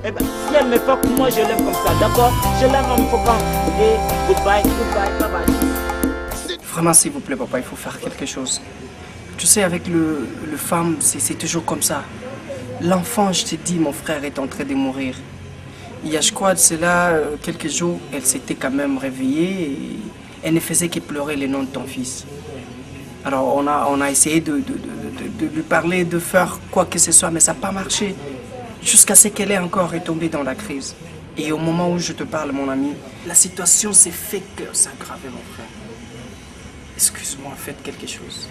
Eh ben, si elle me fuck, moi je l'aime comme ça, d'accord? Je l'aime en me fuckant. Et goodbye, goodbye, bye bye. Vraiment, s'il vous plaît, papa, il faut faire quelque chose. Tu sais, avec le femme, c'est toujours comme ça. L'enfant, je te dis, mon frère est en train de mourir. Il y a, je crois, de cela, quelques jours, elle s'était quand même réveillée et elle ne faisait que pleurer le nom de ton fils. Alors, on a essayé de lui parler, de faire quoi que ce soit, mais ça n'a pas marché. Jusqu'à ce qu'elle est encore retombée dans la crise. Et au moment où je te parle, mon ami, la situation s'est fait que s'aggraver, mon frère. Excuse-moi, faites quelque chose.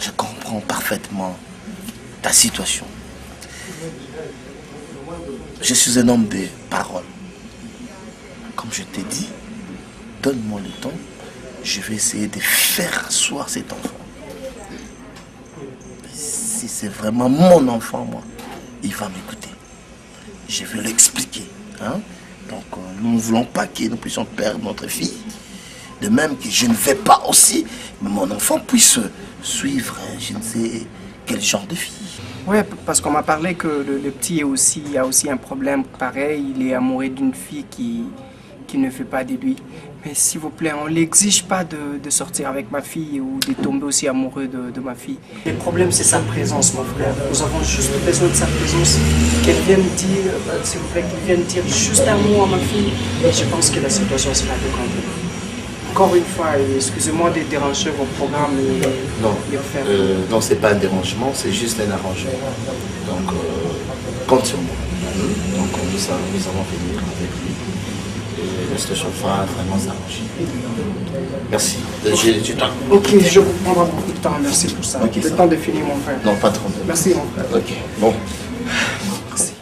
Je comprends parfaitement ta situation. Je suis un homme de parole. Comme je t'ai dit, donne-moi le temps. Je vais essayer de faire asseoir cet enfant. Si c'est vraiment mon enfant, moi, il va m'écouter. Je vais l'expliquer. Hein? Donc, nous ne voulons pas que nous puissions perdre notre fille. De même que je ne vais pas aussi que mon enfant puisse suivre, je ne sais quel genre de fille. Oui, parce qu'on m'a parlé que le petit a aussi un problème pareil. Il est amoureux d'une fille qui ne fait pas de lui. Mais s'il vous plaît, on ne l'exige pas de sortir avec ma fille ou de tomber aussi amoureux de ma fille. Le problème, c'est sa présence, mon frère. Nous avons juste besoin de sa présence. Qu'elle vienne dire, s'il vous plaît, qu'elle vienne dire juste un mot à ma fille. Et je pense que la situation sera décomptée. Encore une fois, excusez-moi de déranger vos programmes. Non, c'est pas un dérangement, c'est juste un arrangement. Donc, compte sur moi. Donc, nous allons venir avec lui. Et la situation va vraiment s'arranger. Merci. J'ai du temps. Ok, je vous prendrai beaucoup de temps. Merci pour ça. Okay, le temps de finir, mon frère. Non, pas trop. Merci, mon frère. Ok, bon. Merci.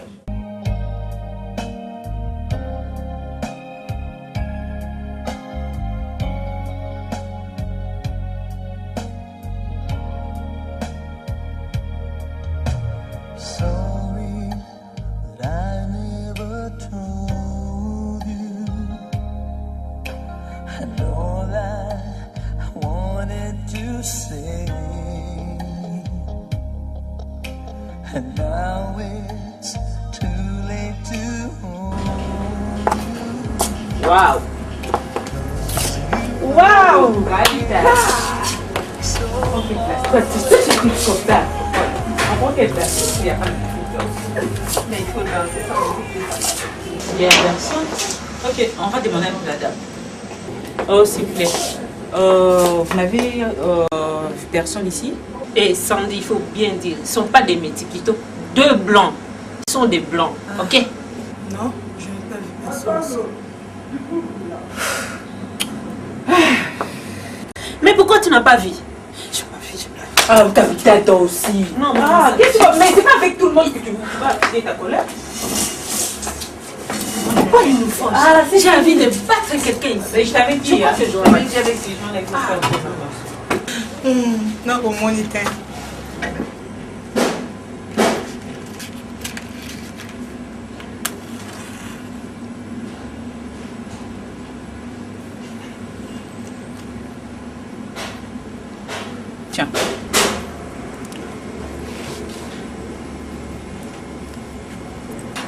Waouh! Waouh! Mais il faut danser sans. Il y a personne. Ok, on va demander à la dame. Oh, s'il vous plaît. Vous n'avez personne ici? Et Sandy, il faut bien dire, ils ne sont pas des métis, plutôt deux blancs. Ils sont des blancs, ok? Non, je n'ai pas vu personne. Mais pourquoi tu n'as pas vu? Je n'ai pas vu, je n'ai pas vu. Ah, t'as vu tête toi aussi. Non, Ah, qu'est-ce que tu vas... Mais c'est pas avec tout le monde que tu vas afficher ta colère. pourquoi ils nous font? Ah, si j'ai envie de battre quelqu'un ici. Mais je t'avais dit, hein, c'est journée. j'avais dit, j'en ai fait Non, au moniteur. Tiens.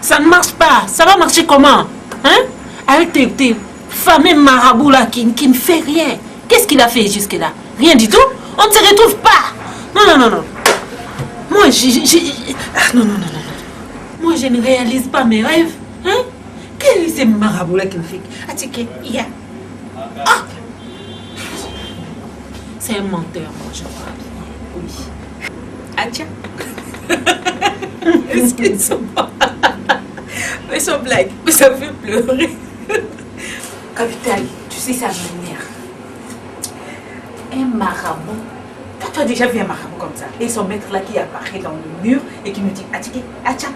Ça ne marche pas. Ça va marcher comment? Hein? Avec tes fameux marabouts là qui ne fait rien. Qu'est-ce qu'il a fait jusque-là? Rien du tout? On ne se retrouve pas. Non, non, non, non. Moi, non, non, non, non. Moi, je ne réalise pas mes rêves. Hein? Quel est ce marabout là qui me fait? Ah! C'est un menteur, moi, je crois. Oui. Ah, tiens. Excuse-moi. Mais sans blague, mais ça fait pleurer. Capital, tu sais, ça m'énerve. Un marabout. Toi, tu as déjà vu un marabout comme ça. Et son maître là qui apparaît dans le mur et qui nous dit Atiki, Acha,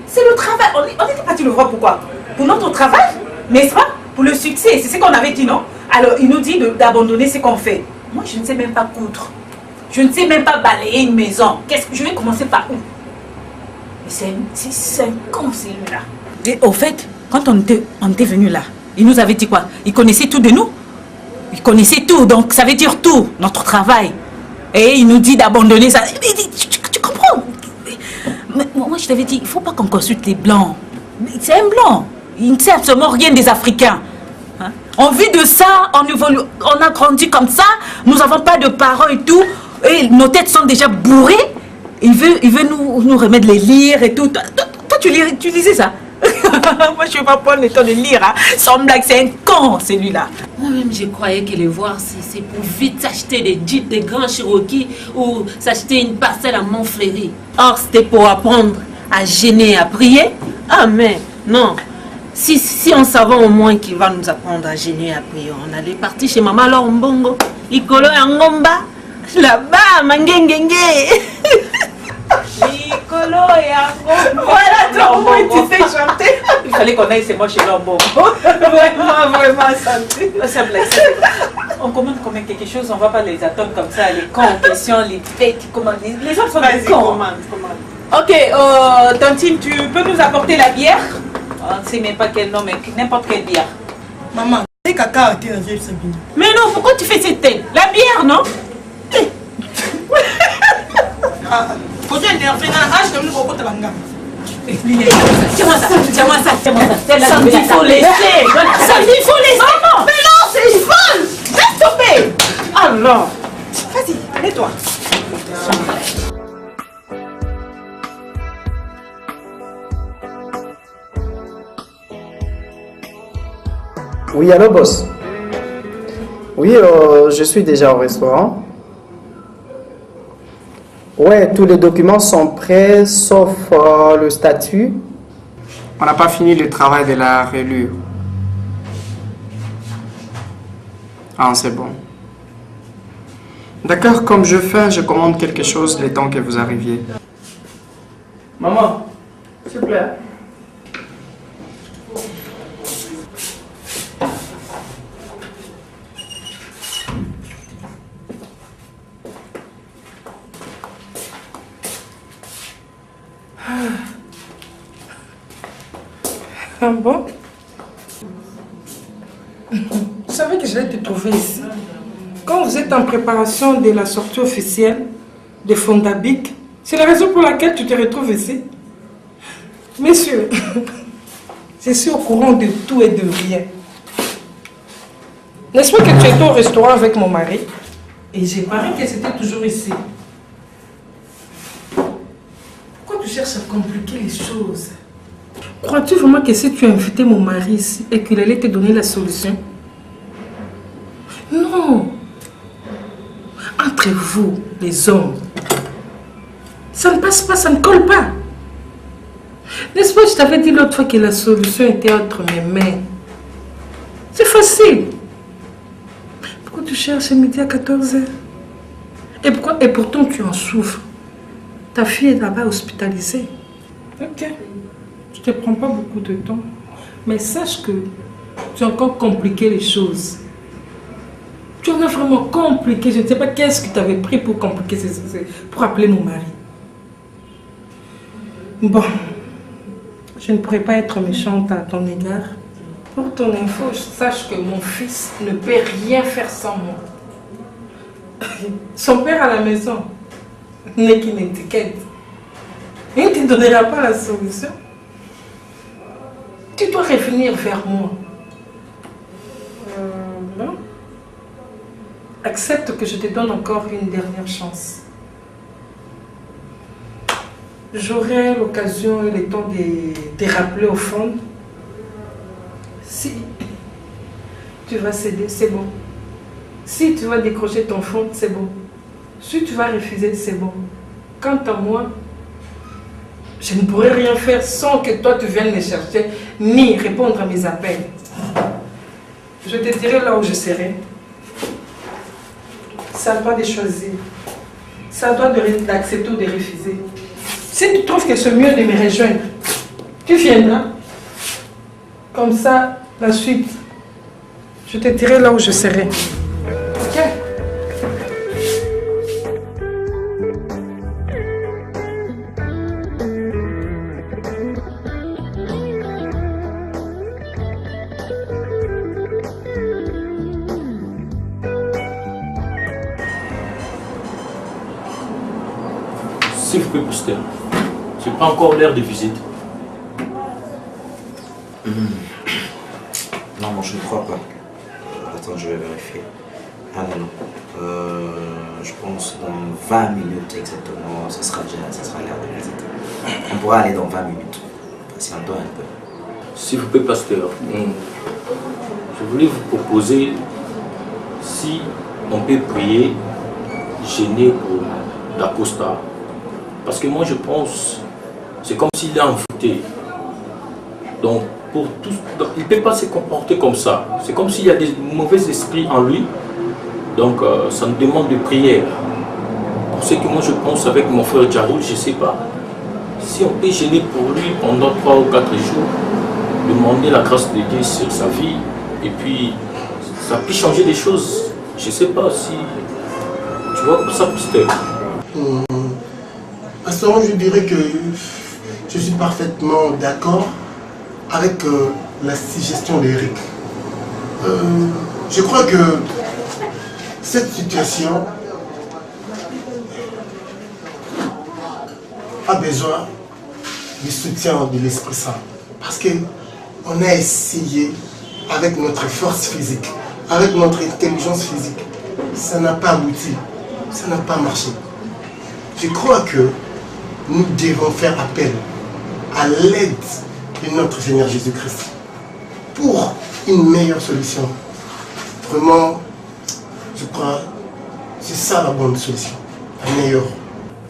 c'est le travail. On était parti le voir pourquoi? Pour notre travail, n'est-ce pas? Pour le succès, c'est ce qu'on avait dit, non? Alors, il nous dit d'abandonner ce qu'on fait. Moi, je ne sais même pas coudre. Je ne sais même pas balayer une maison. Je vais commencer par où? C'est un con, celui-là. Et au fait, quand on était venu là, il nous avait dit quoi? Il connaissait tout de nous. Il connaissait tout, donc ça veut dire tout, notre travail. Et il nous dit d'abandonner ça. Tu comprends? Mais moi, je t'avais dit, il ne faut pas qu'on consulte les Blancs. C'est un Blanc. Il ne sait absolument rien des Africains. Hein? En vue de ça, on a grandi comme ça, nous n'avons pas de parents et tout, et nos têtes sont déjà bourrées. Il veut nous remettre les lire et tout. Toi, tu lisais ça? Moi, je ne vais pas prendre le temps de lire. Hein. Sans blague, c'est un con, celui-là. Moi-même, je croyais que les voir, c'est pour vite s'acheter des Jeeps, des grands Cherokees ou s'acheter une parcelle à Montfleury. Or, c'était pour apprendre à gêner, à prier. Ah, mais non. Si on savait au moins qu'il va nous apprendre à gêner, à prier, on allait partir chez Maman Lombongo. Ikolo Yangomba. Là-bas, Mangengenge. Nicolo et Ango. Voilà, toi, tu sais chanter. Il fallait qu'on aille, c'est moi chez Lombo. Vraiment, santé. On commande combien quelque chose, on va pas les atomes comme ça, les cons en question, les bêtes qui commandent. Les autres sont des cons. Ok, Tantine, tu peux nous apporter la bière? On ne sait même pas quel nom, mais n'importe quelle bière. Maman, c'est caca à qui arrive, Sabine? Mais non, pourquoi tu fais cette tête? La bière, non? Faut dire énervé dans la hache, comme nous, on peut te la gamme. Tiens-moi ça. Samedi, il faut laisser. Samedi, il faut laisser. Maman! Mais non, c'est une folle. Laisse tomber. Alors, vas-y, allez-toi. Oui, allô, boss. Oui, je suis déjà au restaurant. Ouais, tous les documents sont prêts, sauf le statut. On n'a pas fini le travail de la relure. Ah, c'est bon. D'accord, comme je fais, je commande quelque chose le temps que vous arriviez. Maman, s'il te plaît. Ah bon? Vous savez que je vais te trouver ici. Quand vous êtes en préparation de la sortie officielle de Fondabic, c'est la raison pour laquelle tu te retrouves ici. Monsieur, je suis au courant de tout et de rien. N'est-ce pas que tu étais au restaurant avec mon mari? Et j'ai parlé que c'était toujours ici. Pourquoi tu cherches à compliquer les choses? Crois-tu vraiment que si tu as invité mon mari ici et qu'il allait te donner la solution? Non. Entre vous, les hommes, ça ne passe pas, ça ne colle pas. N'est-ce pas, je t'avais dit l'autre fois que la solution était entre mes mains. C'est facile. Pourquoi tu cherches midi à 14h? Et pourtant tu en souffres. Ta fille est là-bas hospitalisée. Ok. Je ne te prends pas beaucoup de temps. Mais sache que tu as encore compliqué les choses. Tu en as vraiment compliqué. Je ne sais pas qu'est-ce que tu avais pris pour compliquer ces choses, pour appeler mon mari. Bon, je ne pourrais pas être méchante à ton égard. Pour ton info, sache que mon fils ne peut rien faire sans moi. Son père à la maison n'est qu'une étiquette. Il ne te donnera pas la solution. Tu dois revenir vers moi. Non. Accepte que je te donne encore une dernière chance. J'aurai l'occasion et le temps de te rappeler au fond. Si tu vas céder, c'est bon. Si tu vas décrocher ton fond, c'est bon. Si tu vas refuser, c'est bon. Quant à moi, Je ne pourrais rien faire sans que toi tu viennes me chercher, ni répondre à mes appels. Je te dirai là où je serai. C'est à toi de choisir. C'est à toi d'accepter ou de refuser. Si tu trouves que c'est mieux de me rejoindre, tu viendras. Comme ça, la suite, je te dirai là où je serai. Ok? S'il vous plaît, pasteur, c'est pas encore l'heure de visite. Non, moi je ne crois pas. Attends, je vais vérifier. Ah non, non. Je pense dans 20 minutes exactement, ce sera l'heure de visite. On pourra aller dans 20 minutes. Patientons un peu. S'il vous plaît, pasteur, je voulais vous proposer si on peut prier, gêner pour l'Acosta. Parce que moi je pense, c'est comme s'il est envoûté. Donc, pour tous, il ne peut pas se comporter comme ça. C'est comme s'il y a des mauvais esprits en lui. Donc, ça nous demande de prière. Pour ce que moi je pense avec mon frère Jarul, je ne sais pas. Si on peut gêner pour lui pendant 3 ou 4 jours, demander la grâce de Dieu sur sa vie, et puis ça peut changer des choses. Je ne sais pas si... Tu vois, pour ça, pasteur. Pasteur, je dirais que je suis parfaitement d'accord avec la suggestion d'Eric. Je crois que cette situation a besoin du soutien de l'Esprit Saint. Parce qu'on a essayé avec notre force physique, avec notre intelligence physique. Ça n'a pas abouti, ça n'a pas marché. Je crois que nous devons faire appel à l'aide de notre Seigneur Jésus-Christ pour une meilleure solution. Vraiment, je crois que c'est ça la bonne solution, la meilleure.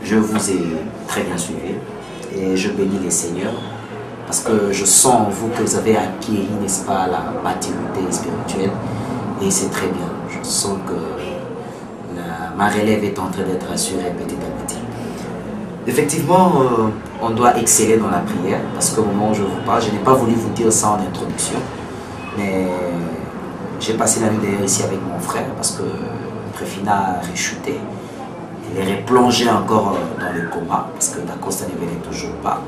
Je vous ai très bien suivi et je bénis les seigneurs parce que je sens en vous que vous avez acquis, n'est-ce pas, la maturité spirituelle et c'est très bien. Je sens que ma relève est en train d'être assurée petit à petit. Effectivement, on doit exceller dans la prière parce qu'au moment où je vous parle, je n'ai pas voulu vous dire ça en introduction, mais j'ai passé la nuit d'ailleurs ici avec mon frère parce que Préfina a rechuté. Il est replongé encore dans le coma parce que Dacosta ne venait toujours pas.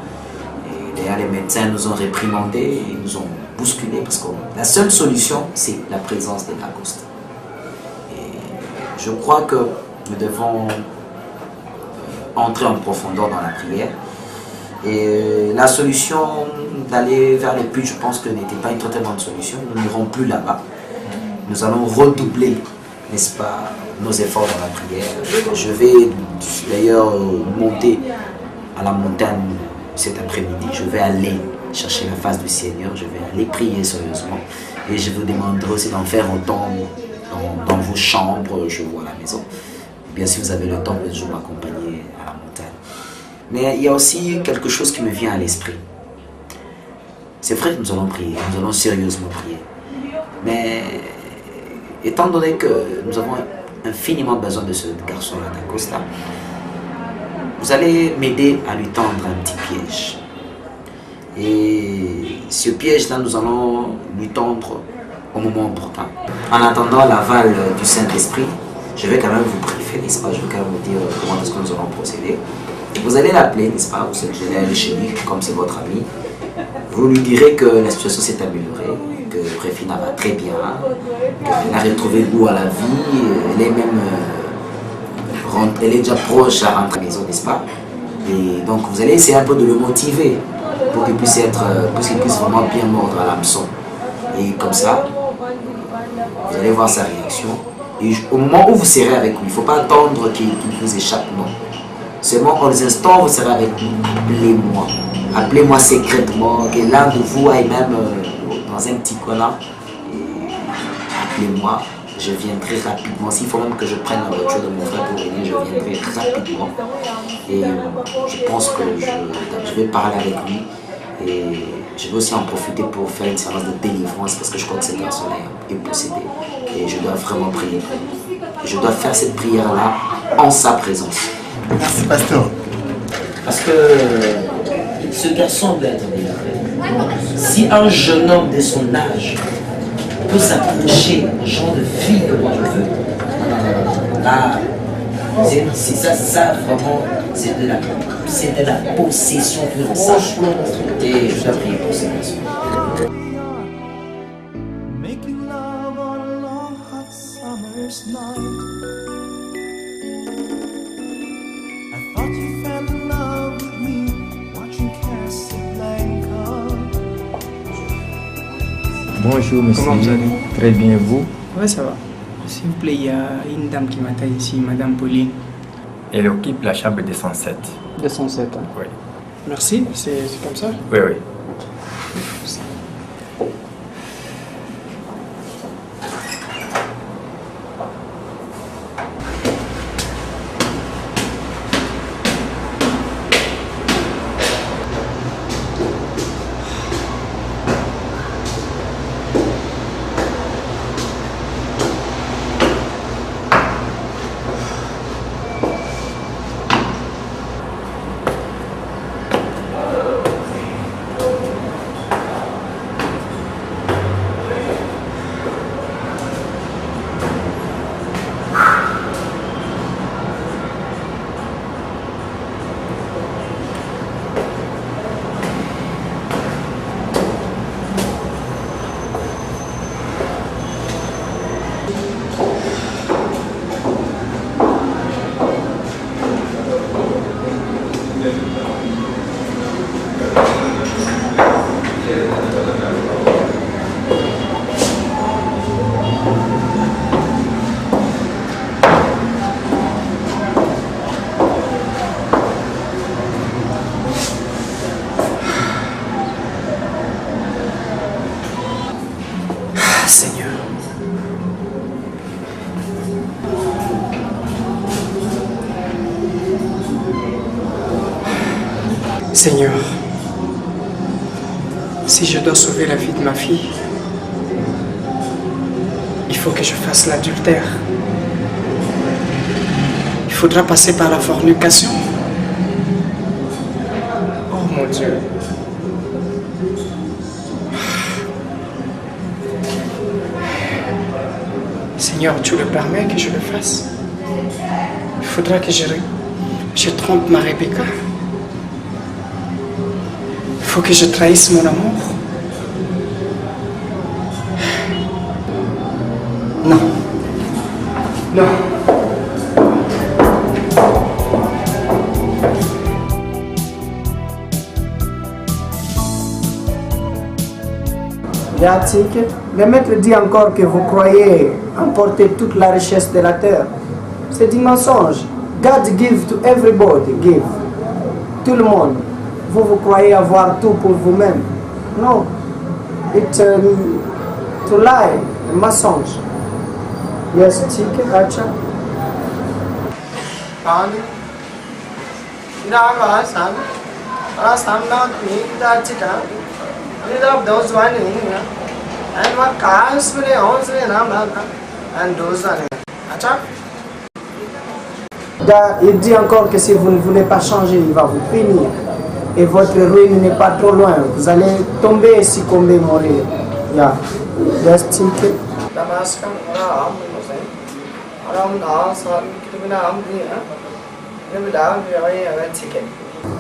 Et d'ailleurs, les médecins nous ont réprimandés, ils nous ont bousculés parce que la seule solution, c'est la présence de Dacosta. Et je crois que nous devons entrer en profondeur dans la prière. Et la solution d'aller vers les puits, je pense que n'était pas une très bonne solution. Nous n'irons plus là-bas. Nous allons redoubler, n'est-ce pas, nos efforts dans la prière. Je vais d'ailleurs monter à la montagne cet après-midi. Je vais aller chercher la face du Seigneur. Je vais aller prier sérieusement. Et je vous demanderai aussi d'en faire autant dans vos chambres, je vois à la maison. Bien si vous avez le temps, de toujours m'accompagner à la montagne. Mais il y a aussi quelque chose qui me vient à l'esprit. C'est vrai que nous allons prier, nous allons sérieusement prier. Mais étant donné que nous avons infiniment besoin de ce garçon-là d'Acosta, vous allez m'aider à lui tendre un petit piège. Et ce piège-là, nous allons lui tendre au moment opportun. En attendant l'aval du Saint-Esprit, je vais quand même vous briefer, n'est-ce pas? Je vais quand même vous dire comment est-ce que nous allons procéder. Vous allez l'appeler, n'est-ce pas? Vous allez aller chez lui, comme c'est votre ami. Vous lui direz que la situation s'est améliorée, que Préfina va très bien, qu'elle a retrouvé goût à la vie, elle est même elle est déjà proche à rentrer à la maison, n'est-ce pas? Et donc vous allez essayer un peu de le motiver pour qu'il puisse vraiment bien mordre à l'hameçon. Et comme ça, vous allez voir sa réaction. Et au moment où vous serez avec lui, il ne faut pas attendre qu'il vous échappe, non. Seulement, en instants, vous serez avec lui. Appelez-moi. Appelez-moi secrètement, que l'un de vous aille même dans un petit coin là. Appelez-moi. je viendrai rapidement. S'il faut même que je prenne la voiture de mon frère pour venir, je viendrai rapidement. Et je pense que je vais parler avec lui. Et je vais aussi en profiter pour faire une séance de délivrance parce que je crois que cette personne est possédée. Et je dois vraiment prier. Et je dois faire cette prière-là en sa présence. Merci, pasteur. Parce que ce garçon doit être délivré. Si un jeune homme de son âge peut s'approcher au genre de fille de moi je veux, là, c'est ça vraiment, c'est de la possession pure et simple. Et je dois prier pour ces personnes. Making love on a long hot summer's night. I thought you fell in love with me, watching Casablanca. Bonjour monsieur. Comment vous allez? Très bien, vous? Ouais, ça va. S'il vous plaît, il y a une dame qui m'attend ici, Madame Pauline. Elle occupe la chambre 207. 207 ans. Oui. Merci, c'est comme ça? Oui, oui. Seigneur, si je dois sauver la vie de ma fille, il faut que je fasse l'adultère. Il faudra passer par la fornication. Oh mon Dieu. Seigneur, tu le permets que je le fasse? Il faudra que je trompe ma Rebecca. Il faut que je trahisse mon amour. Non. Non. Yatik, le maître dit encore que vous croyez emporter toute la richesse de la terre. C'est du mensonge. God give to everybody, give. Tout le monde. Vous croyez avoir tout pour vous-même. Non. It's to lie, un mensonge. Yes, Tik, Acha. Il dit encore que si vous ne voulez pas changer, il va vous punir. Et votre ruine n'est pas trop loin. Vous allez tomber et succomber, mourir. Yeah. Yes, Tik.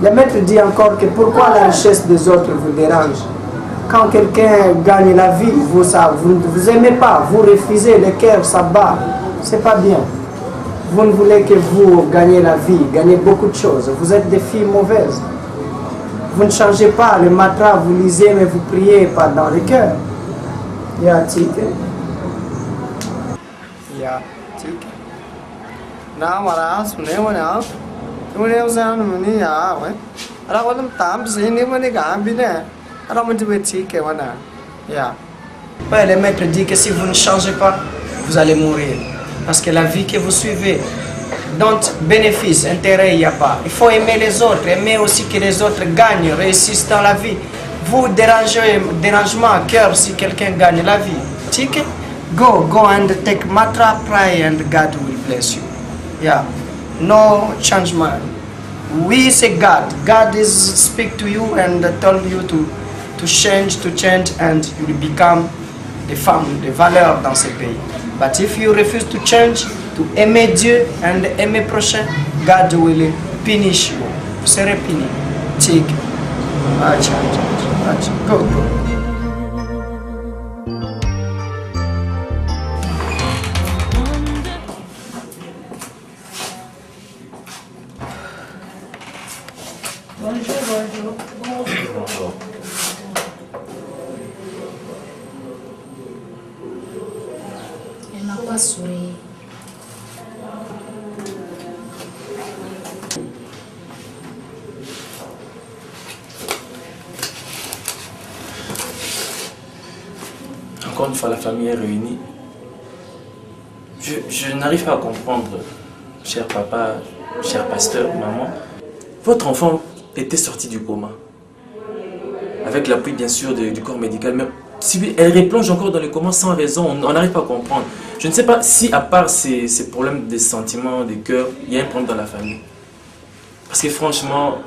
Le maître dit encore que pourquoi la richesse des autres vous dérange? Quand quelqu'un gagne la vie, vous ne vous aimez pas, vous refusez, le cœur s'abat. C'est pas bien. Vous ne voulez que vous gagnez la vie, gagnez beaucoup de choses. Vous êtes des filles mauvaises. Vous ne changez pas, le mantra, vous lisez mais vous priez pas dans le cœur. Ya Tik. Ya Tik. Na mara sune wana. Sune usan mani ya we. Ara walam tam sini mani gambine. Ara mani be Tik wana. Ya. Ouais, le maître dit que si vous ne changez pas, vous allez mourir. Parce que la vie que vous suivez, donc bénéfice, intérêt, il n'y a pas. Il faut aimer les autres, aimer aussi que les autres gagnent, réussissent dans la vie. Vous dérangement à cœur si quelqu'un gagne la vie. Ticket, go and take matra, pray and God will bless you. Yeah, no changement. We say God. God is speak to you and tell you to change, and you will become des femmes de valeur dans ce pays. But if you refuse to change, to aimer Dieu and aimer prochain, God will punish you. Vous serez puni. Take. Go. Bonjour. Elle n'a pas souri. Encore une fois, la famille est réunie. Je n'arrive pas à comprendre, cher papa, cher pasteur, maman. Votre enfant était sorti du coma. Avec l'appui bien sûr du corps médical. Mais si elle replonge encore dans le coma sans raison, on n'arrive pas à comprendre. Je ne sais pas si à part ces problèmes de sentiments, de cœur, il y a un problème dans la famille. Parce que franchement,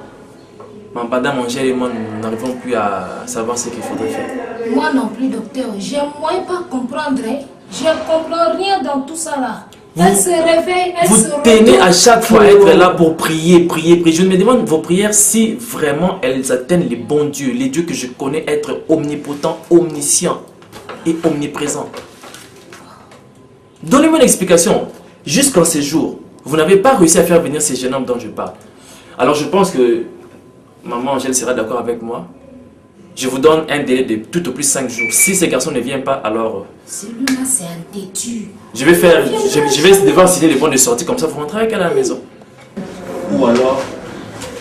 madame Angèle et moi, nous n'arrivons plus à savoir ce qu'il faudrait faire. Moi non plus, docteur. J'aimerais pas comprendre. Je ne comprends rien dans tout ça là. Elle se réveille, elle se Vous tenez à chaque fois à être là pour prier. Je me demande vos prières si vraiment elles atteignent les bons dieux, les dieux que je connais être omnipotents, omniscients et omniprésents. Donnez-moi une explication. Jusqu'en ces jours, vous n'avez pas réussi à faire venir ces jeunes hommes dont je parle. Alors je pense que maman Angèle sera d'accord avec moi. Je vous donne un délai de tout au plus 5 jours. Si ces garçons ne viennent pas, alors... Celui-là, c'est un têtu. Je vais devoir signer les bons de sortie, comme ça vous rentrez avec elle à la maison. Ou alors,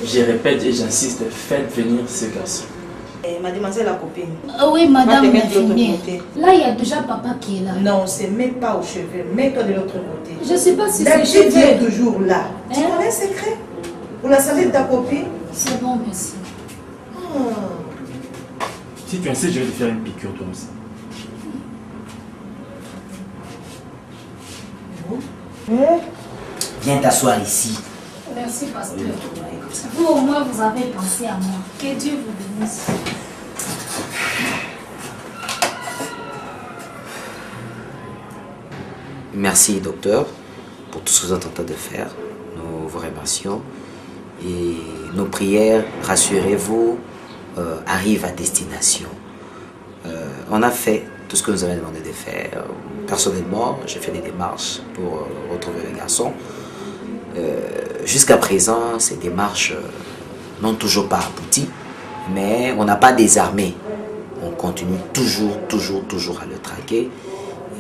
je répète et j'insiste, faites venir ces garçons. Mademoiselle la copine. Oui, madame l'infirmière. Là, il y a déjà papa qui est là. Non, c'est même pas au cheveu. Mets-toi de l'autre côté. Je ne sais pas si c'est cheveux. cheveux. Est toujours là. Tu connais le secret? Vous la savez de ta copine? C'est bon, merci. Si tu insistes, je vais te faire une piqûre toi aussi. Viens t'asseoir ici. Merci, pasteur. Vous, au moins, vous avez pensé à moi. Que Dieu vous bénisse. Merci, docteur, pour tout ce que vous êtes en train de faire. Nous vous remercions. Et nos prières, rassurez-vous, arrivent à destination. On a fait tout ce que nous avons demandé de faire. Personnellement, j'ai fait des démarches pour retrouver le garçon. Jusqu'à présent, ces démarches n'ont toujours pas abouti, mais on n'a pas désarmé. On continue toujours à le traquer.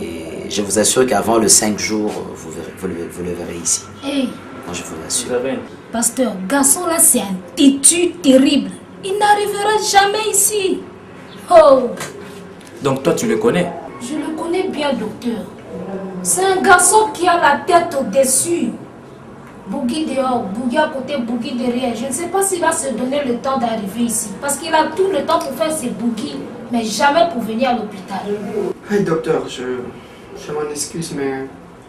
Et je vous assure qu'avant le 5 jours, vous le verrez ici. Hey. Non, je vous assure. Pasteur, garçon là, c'est un têtu terrible. Il n'arrivera jamais ici. Oh! Donc toi, tu le connais? Je le connais bien, docteur. C'est un garçon qui a la tête au-dessus. Bougui dehors, Bougui à côté, Bougui derrière. Je ne sais pas s'il va se donner le temps d'arriver ici. Parce qu'il a tout le temps pour faire ses Bougui, mais jamais pour venir à l'hôpital. Hey, docteur, je m'en excuse, mais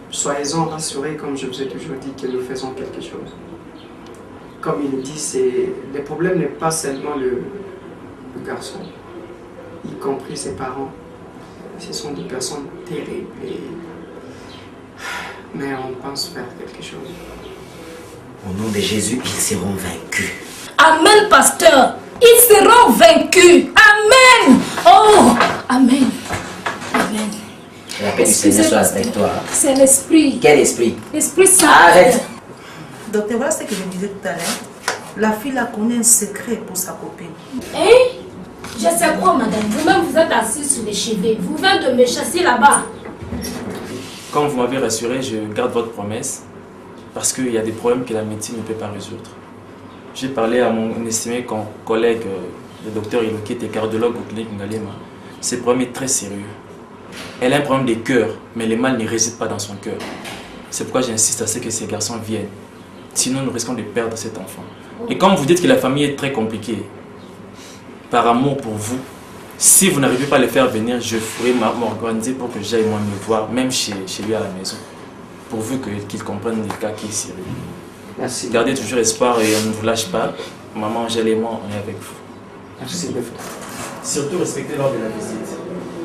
soyez-en rassurés, comme je vous ai toujours dit, que nous faisons quelque chose. Comme il dit, le problème n'est pas seulement le garçon, y compris ses parents. Ce sont des personnes terribles. Mais on pense faire quelque chose. Au nom de Jésus, ils seront vaincus. Amen, pasteur. Ils seront vaincus. Amen. Oh, amen. Amen. La paix du Seigneur soit avec toi. C'est l'esprit. Quel esprit? L'esprit saint. Arrête. Docteur, voilà ce que je disais tout à l'heure. La fille là connaît un secret pour sa copine. Hein? Je sais quoi, madame. Vous-même, vous êtes assis sur les cheveux. Vous venez de me chasser là-bas. Comme vous m'avez rassuré, je garde votre promesse. Parce qu'il y a des problèmes que la médecine ne peut pas résoudre. J'ai parlé à mon estimé collègue, le docteur Ilo, qui était cardiologue au clinique Ngalema. Ce problème est très sérieux. Elle a un problème de cœur, mais le mal ne réside pas dans son cœur. C'est pourquoi j'insiste à ce que ces garçons viennent. Sinon, nous risquons de perdre cet enfant. Et comme vous dites que la famille est très compliquée, par amour pour vous, si vous n'arrivez pas à le faire venir, je ferai m'organiser pour que j'aille moi me voir, même chez lui à la maison. Pourvu qu'il comprenne le cas qui est sérieux. Merci. Gardez toujours espoir et on ne vous lâche pas. Maman, Angèle et moi, on est avec vous. Merci beaucoup. Surtout respectez lors de la visite.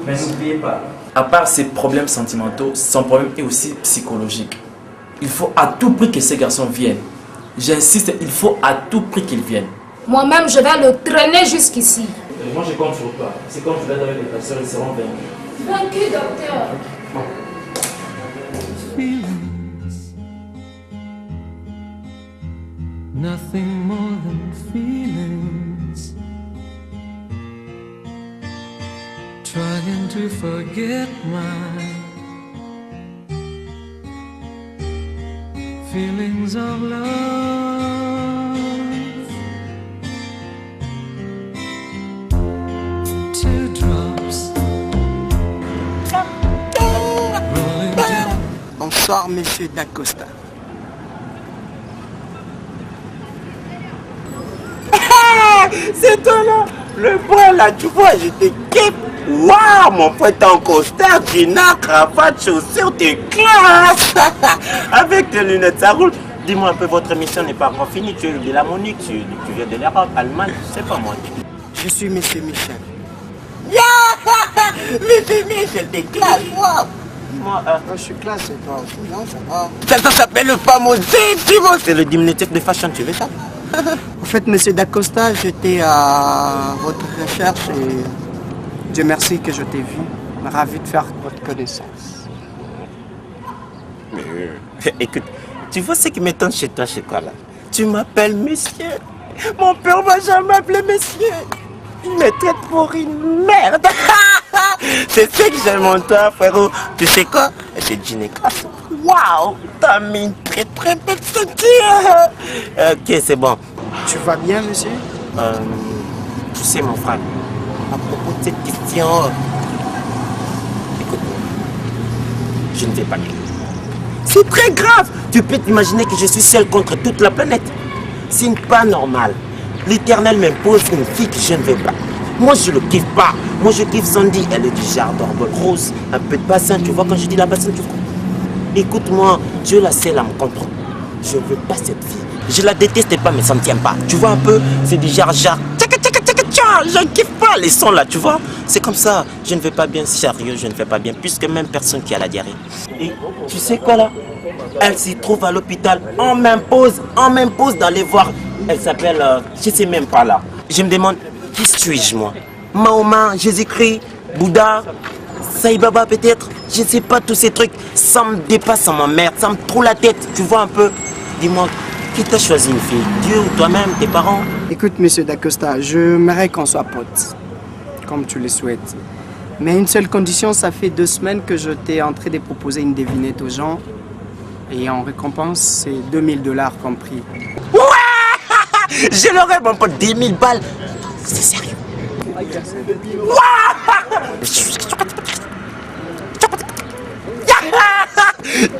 Mais n'oubliez pas, à part ses problèmes sentimentaux, son problème est aussi psychologique. Il faut à tout prix que ces garçons viennent. J'insiste, il faut à tout prix qu'ils viennent. Moi-même, je vais le traîner jusqu'ici. Moi, je compte sur toi. C'est comme je l'ai avec les pasteurs, ils seront vaincus. Vaincu, docteur. Feelings, nothing more than feelings. Trying to forget my feelings of love. Two drops. Bonsoir, monsieur Dacosta. C'est toi là, le bois là, tu vois, je te kiffe. Waouh, mon pote en costard, crinard, cravate, chaussures, t'es classe. Avec tes lunettes, ça roule. Dis-moi un peu, votre mission n'est pas encore finie. Tu es de la Monique, tu viens de l'Europe, Allemagne, je sais pas moi. Je suis monsieur Michel. Monsieur Michel, t'es classe, waouh. Moi, je suis classe et toi aussi, non, ça va. Ça s'appelle le fameux Zétimo. C'est le diminutif de fashion, tu veux ça? En fait, monsieur Dacosta, j'étais à votre recherche et Dieu merci que je t'ai vu. Ravi de faire votre connaissance. Écoute, tu vois ce qui m'étonne chez toi, c'est quoi là? Tu m'appelles monsieur. Mon père m'a jamais appelé monsieur. Il me traite pour une merde. C'est ce que j'aime en toi, frérot. Tu sais quoi? C'est Ginekas. Waouh, t'as mis une très belle ceinture. Ok, c'est bon. Tu vas bien, monsieur? Tu sais, mon frère, à propos de cette question, écoute-moi, je ne vais pas bien. C'est très grave. Tu peux t'imaginer que je suis seul contre toute la planète. C'est pas normal. L'Éternel m'impose une fille que je ne veux pas. Moi, je le kiffe pas. Moi, je kiffe Sandy. Elle est du genre d'orbe rose. Un peu de bassin. Tu vois, quand je dis la bassin, tu vois. Écoute-moi, Dieu la seule à me comprendre. Je ne veux pas cette fille. Je la déteste pas, mais ça ne me tient pas. Tu vois un peu, c'est du genre. Je ne kiffe pas les sons là, tu vois. C'est comme ça. Je ne vais pas bien, sérieux, je ne vais pas bien. Puisque même personne qui a la diarrhée. Et tu sais quoi là? Elle s'y trouve à l'hôpital. On m'impose d'aller voir. Elle s'appelle, je sais même pas là. Je me demande, qui suis-je moi? Mahoma, Jésus-Christ, Bouddha, Saï Baba peut-être. Je sais pas, tous ces trucs. Ça me dépasse, ça m'emmerde, ça me trouve la tête. Tu vois un peu? Dis-moi, qui t'a choisi une fille? Dieu ou toi-même, tes parents? Écoute, monsieur Dacosta, je m'aimerais qu'on soit potes, comme tu le souhaites. Mais une seule condition, ça fait 2 semaines que je t'ai en train de proposer une devinette aux gens. Et en récompense, c'est $2000 compris. Ouais! Je l'aurais, mon pote, 10 000 balles. C'est sérieux. Wow!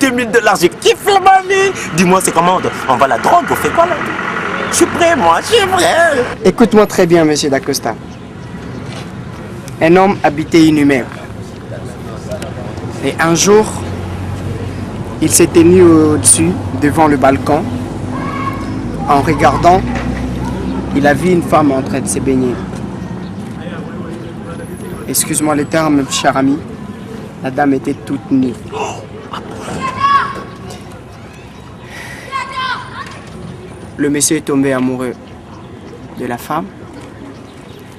2000 $, je kiffe la mamie. Dis-moi, c'est comment? On va la drogue, on fait quoi là? Je suis prêt, moi, je suis prêt. Écoute-moi très bien, monsieur Dacosta. Un homme habitait une humeur. Et un jour, il s'est tenu au-dessus, devant le balcon. En regardant, il a vu une femme en train de se baigner. Excuse-moi le terme, cher ami. La dame était toute nue. Le monsieur est tombé amoureux de la femme.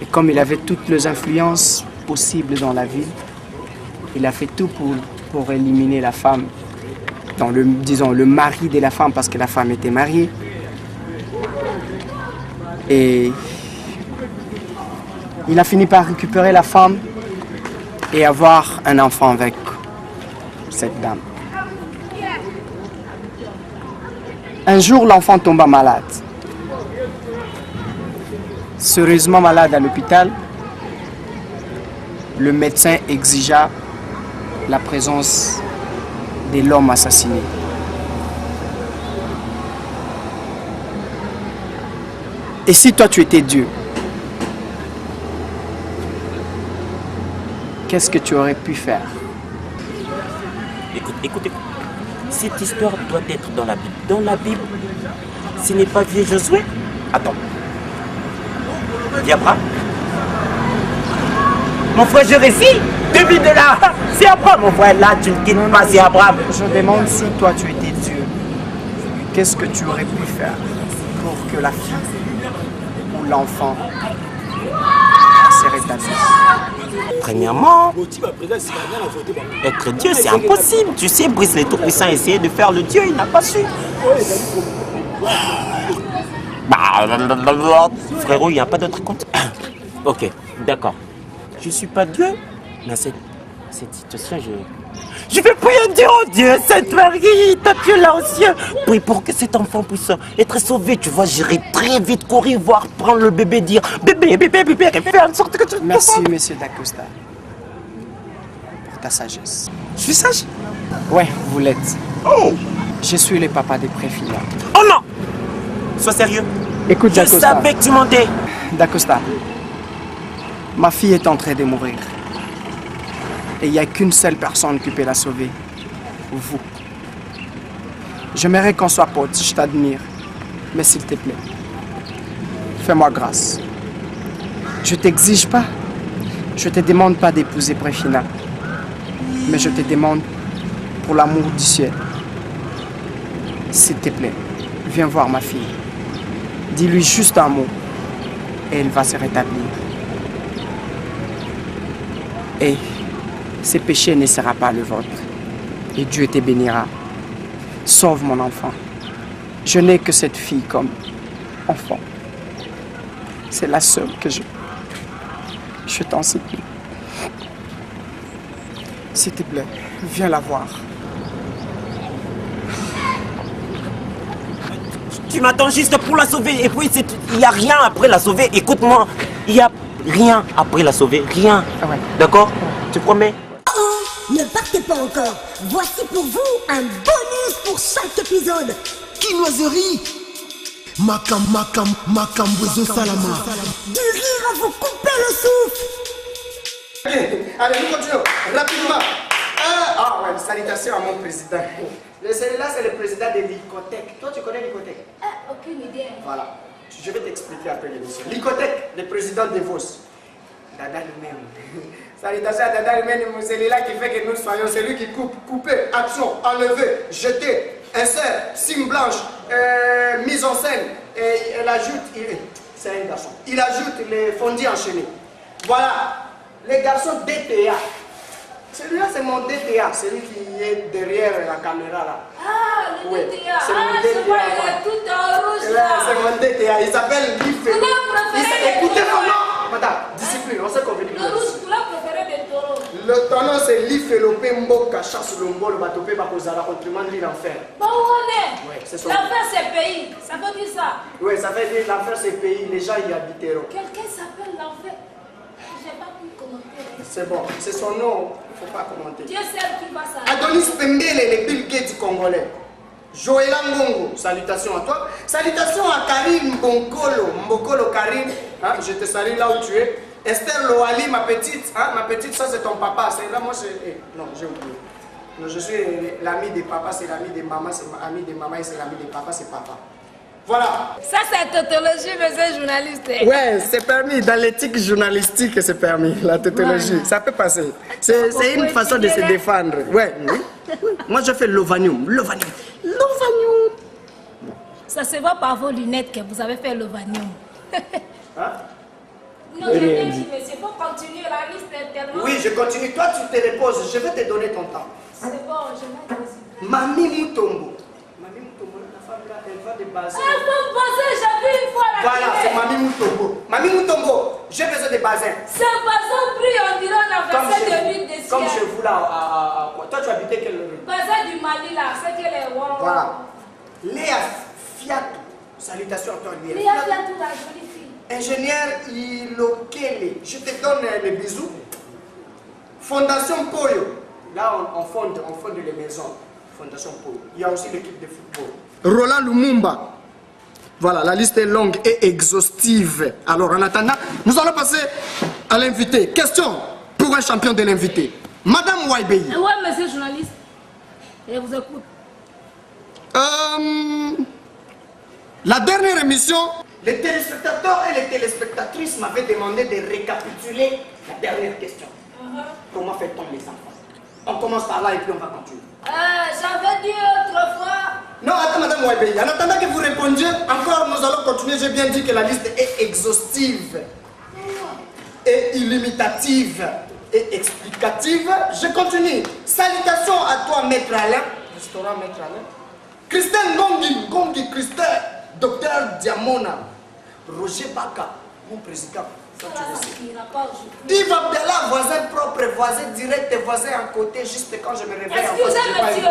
Et comme il avait toutes les influences possibles dans la ville, il a fait tout pour éliminer la femme, disons le mari de la femme, parce que la femme était mariée. Et il a fini par récupérer la femme et avoir un enfant avec cette dame. Un jour, l'enfant tomba malade. Sérieusement malade à l'hôpital, le médecin exigea la présence de l'homme assassiné. Et si toi tu étais Dieu, qu'est-ce que tu aurais pu faire? Écoute. Cette histoire doit être dans la Bible. Dans la Bible, ce n'est pas vieux Josué. Attends. Diabra. Mon frère, je récis. 2000 $. C'est Abraham, mon frère. Là, tu ne quittes pas, c'est Abraham. Je demande si toi tu étais Dieu, qu'est-ce que tu aurais pu faire pour que la fille ou l'enfant se rétablisse? Premièrement, être Dieu, c'est impossible. Tu sais, Brice le Tout-Puissant a essayé de faire le Dieu, il n'a pas su. Frérot, il n'y a pas d'autre compte. Ok, d'accord. Je ne suis pas Dieu, mais cette situation, je vais prier Dieu, oh Dieu, Sainte Marie, ta Dieu là aux cieux. Prie pour que cet enfant puisse être sauvé. Tu vois, j'irai très vite courir, voir, prendre le bébé, dire bébé, et faire en sorte que tu... Merci, monsieur Dacosta, pour ta sagesse. Je suis sage? Ouais, vous l'êtes. Oh! Je suis le papa des Préfina. Oh non! Sois sérieux. Écoute, je Dacosta. savais que tu mentais. Dacosta, ma fille est en train de mourir. Et il n'y a qu'une seule personne qui peut la sauver. Vous. J'aimerais qu'on soit potes, je t'admire. Mais s'il te plaît, fais-moi grâce. Je t'exige pas. Je te demande pas d'épouser Préfina. Mais je te demande pour l'amour du ciel. S'il te plaît, viens voir ma fille. Dis-lui juste un mot. Et elle va se rétablir. Et ses péchés ne seront pas le vôtre. Et Dieu te bénira. Sauve mon enfant. Je n'ai que cette fille comme enfant. C'est la seule que je t'en supplie. S'il te plaît, viens la voir. Tu m'attends juste pour la sauver. Et puis, il n'y a rien après la sauver. Écoute-moi, il n'y a rien après la sauver. Rien. D'accord? Tu promets? Ne partez pas encore. Voici pour vous un bonus pour chaque épisode. Quinoiserie. Makam, bozo salama. Du rire à vous couper le souffle. Allez, nous continuons. Rapidement. Ah ouais, salutations à mon président. Celui-là, c'est le président de l'Icotec. Toi, tu connais l'Icotec? Aucune idée. Voilà. Je vais t'expliquer après l'émission. L'Icotec, le président de Vos. Dada lui-même. Salutations à Dada lui-même, c'est lui-là qui fait que nous soyons. C'est lui qui coupe, couper, action, enlever, jeter, insert, signe blanche, mise en scène. Et elle ajoute, c'est un garçon. Il ajoute les fondus enchaînés. Voilà. Les garçons DTA. Celui-là, c'est mon DTA, celui qui est derrière la caméra là. Ah, le ouais, DTA. c'est mon DTA. Je vois, il est tout en rouge là. C'est mon DTA, il s'appelle Life. Écoutez-moi, madame, discipline, on sait qu'on veut dire. Le rouge, couleur préférée des taureaux. Le tonneau, c'est Life Lopé Mboka, chasse l'ombo, le batopé, Bakozara, contre de l'enfer. Bon, on est. Ouais, c'est son. L'enfer, c'est pays. Ça veut dire ça. Oui, ça veut dire l'enfer, c'est pays, les gens y habiteront. Quelqu'un s'appelle l'enfer. J'ai pas pu commenter. C'est bon, c'est son nom, il ne faut pas commenter. Dieu sait qui va ça. Adonis Pembele, le Bill Gates congolais. Joël Ngongo, salutations à toi. Salutations à Karim Mbokolo Karim. Hein, je te salue là où tu es. Esther Loali, ma petite, ça c'est ton papa. C'est là, moi c'est. Non, j'ai oublié. Non, je suis l'ami des papas, c'est l'ami des mamans, c'est l'ami des mamans et c'est l'ami des papas, c'est papa. Voilà. Ça c'est tautologie, monsieur journaliste. Ouais, c'est permis. Dans l'éthique journalistique, c'est permis. La tautologie, voilà. Ça peut passer. C'est une façon de se défendre. Ouais. Oui. Moi, je fais l'ovanium. L'ovanium. Ça se voit par vos lunettes que vous avez fait l'ovanium. Hein? Non, je t'ai dit, mais c'est pour continuer la liste tellement. Oui, je continue. Toi, tu te reposes. Je vais te donner ton temps. C'est bon, je vais te dire. Mamie Moutombo. Mamie Moutombo, la femme là, elle va de baser. Elle va baser, j'ai vu une fois la Voilà, c'est Mamie Moutombo. Mamie Moutombo, j'ai besoin de basin. C'est bazin pris, on dirait on a versé de l'huile de ciel. Comme chez vous là, à quoi? Toi, tu habitais quelle rue? Bazin du Mali là, c'est que les rois. Voilà. Léa Fiatou. Salutations à toi, Léa. Léa Fiatou, la jolie fille. Ingénieur Ilokele, je te donne les bisous. Fondation Poyo, Là, on fonde les maisons. Fondation Pôle. Il y a aussi l'équipe de football. Roland Lumumba. Voilà, la liste est longue et exhaustive. Alors, en attendant, nous allons passer à l'invité. Question pour un champion de l'invité. Madame Waibei. Ouais, monsieur le journaliste. Je vous écoute. La dernière émission, Les téléspectateurs et les téléspectatrices m'avaient demandé de récapituler la dernière question. Comment fait-on les enfants? On commence par là et puis on va continuer. J'avais dit autrefois. Non, attends, Madame Waibei. En attendant que vous répondiez, encore nous allons continuer. J'ai bien dit que la liste est exhaustive et illimitative et explicative. Je continue. Salutations à toi, Maître Alain. Restaurant Maître Alain. Christelle Ngongi, Christelle, Docteur Diamona, Roger Baka, mon président. Div Abdallah, voisin propre, voisin direct, voisin à côté, juste quand je me réveille. Excusez, monsieur.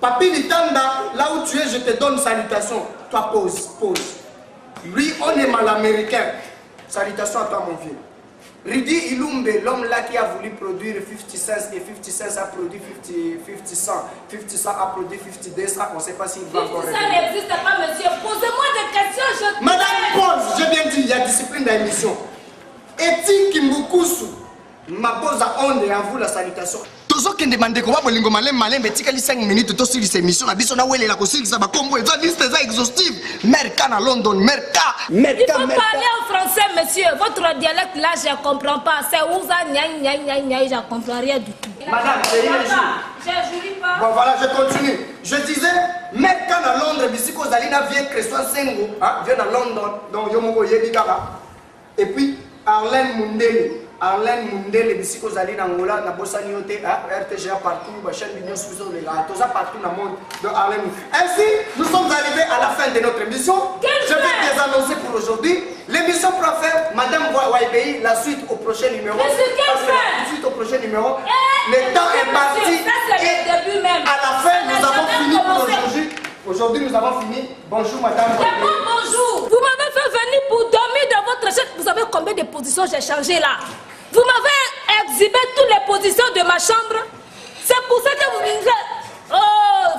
Papi Litanda, là où tu es, je te donne salutation. Toi, pause. Lui, on est mal américain. Salutations à toi, mon vieux. Ridi Ilumbe, l'homme là qui a voulu produire 50 cents et 50 cents a produit 50 cents. 50 cents a produit 52 cents. On ne sait pas s'il va encore revenir. Ça n'existe pas, monsieur. Posez-moi des questions, Madame, pause. J'ai bien dit, il y a discipline dans l'émission. Eti Kimbukusu, ma pose à onde et à vous la salutation. toujours qui demande comment bolingo malem mais tikali 5 minutes to sur cette émission na biso na wele la kosili ça ba combo eza liste exhaustive merca na London merca. Il faut parler en français, monsieur. Votre dialecte là, je ne comprends pas. C'est ouza je ne comprends rien du tout. Madame, je jurie pas. Bon voilà, je continue. Je disais, merca na Londres, bisiko Zalina vient Christophe Sengo, vient à London, donc Yomoko Yebikara. Et puis Arlène Mundele, bisiko Zalina Angola, na Bossani Yote, RTGA partout, chaîne d'Union Suisse, les gars, tout ça partout dans le monde de Arlène. Ainsi, nous sommes arrivés à la fin de notre émission. Je vais les annoncer pour aujourd'hui. L'émission pourra faire Madame Waibei, la suite au prochain numéro. Mais c'est quelle fin? Suite au prochain numéro. Le temps est parti. Et à la fin, nous avons fini pour aujourd'hui. Aujourd'hui, nous avons fini. Bonjour, Madame. Bonjour. Vous m'avez fait venir pour dormir dans votre chaise. Vous savez combien de positions j'ai changé là? Vous m'avez exhibé toutes les positions de ma chambre. C'est pour ça que vous me dites... Oh,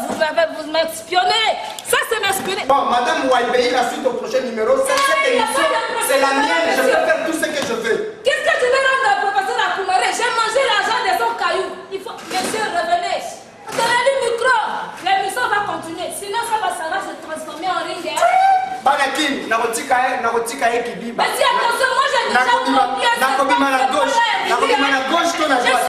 vous m'espionnez. Ça, c'est m'espionner. Bon, Madame Waibei, la suite au prochain numéro. Cette émission, c'est la mienne. Je peux faire tout ce que je veux. Qu'est-ce que tu veux rendre au professeur Akoumare? J'ai mangé l'argent de son caillou. Il faut... Monsieur, revenez. Donnez le micro. L'émission va continuer. Sinon, ça va se transformer en ring. Banakin, Narotika Kibiba. Mais si attention, moi j'ai déjà compris. Nakobima na gauche,